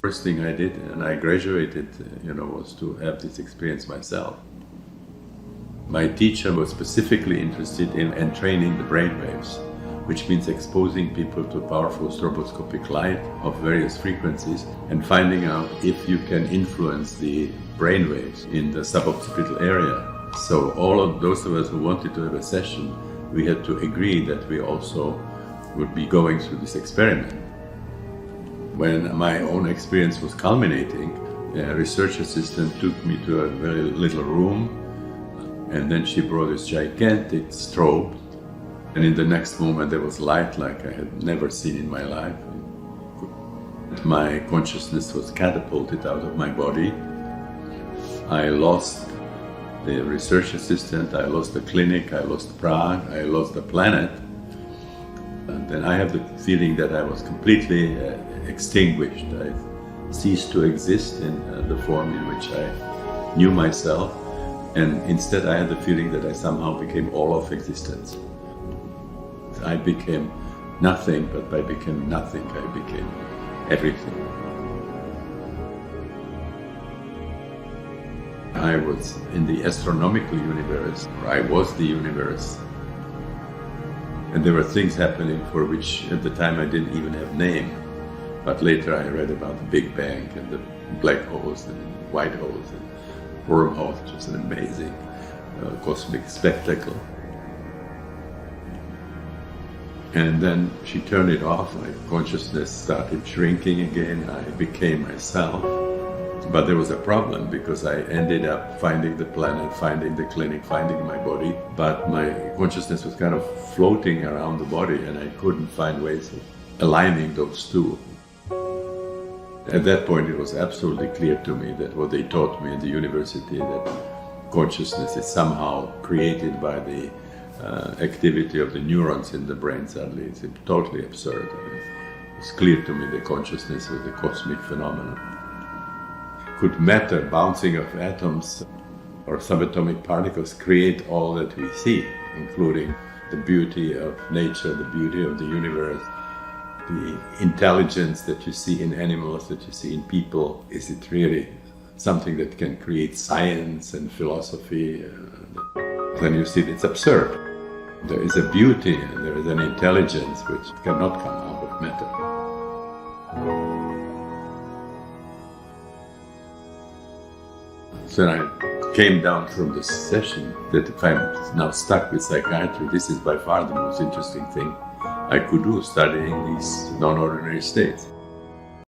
First thing I did, and I graduated, was to have this experience myself. My teacher was specifically interested in entraining the brainwaves, which means exposing people to powerful stroboscopic light of various frequencies and finding out if you can influence the brainwaves in the suboccipital area. So all of those of us who wanted to have a session, we had to agree that we also would be going through this experiment. When my own experience was culminating, a research assistant took me to a very little room, and then she brought this gigantic strobe, and in the next moment there was light like I had never seen in my life. My consciousness was catapulted out of my body. I lost the research assistant, I lost the clinic, I lost Prague, I lost the planet. And then I have the feeling that I was completely extinguished. I ceased to exist in the form in which I knew myself, and instead I had the feeling that I somehow became all of existence. I became nothing, but by becoming nothing, I became everything. I was in the astronomical universe, or I was the universe. And there were things happening for which at the time I didn't even have name. But later I read about the Big Bang and the black holes and white holes and wormholes, which was an amazing cosmic spectacle. And then she turned it off, my consciousness started shrinking again, I became myself. But there was a problem because I ended up finding the planet, finding the clinic, finding my body, but my consciousness was kind of floating around the body and I couldn't find ways of aligning those two. At that point it was absolutely clear to me that what they taught me in the university, that consciousness is somehow created by the activity of the neurons in the brain, suddenly it's totally absurd. It's clear to me that consciousness was a cosmic phenomenon. Could matter, bouncing of atoms or subatomic particles, create all that we see, including the beauty of nature, the beauty of the universe, the intelligence that you see in animals, that you see in people? Is it really something that can create science and philosophy? Then you see it's absurd. There is a beauty and there is an intelligence which cannot come out of matter. So I came down from the session that if I'm now stuck with psychiatry, this is by far the most interesting thing I could do, studying these non-ordinary states.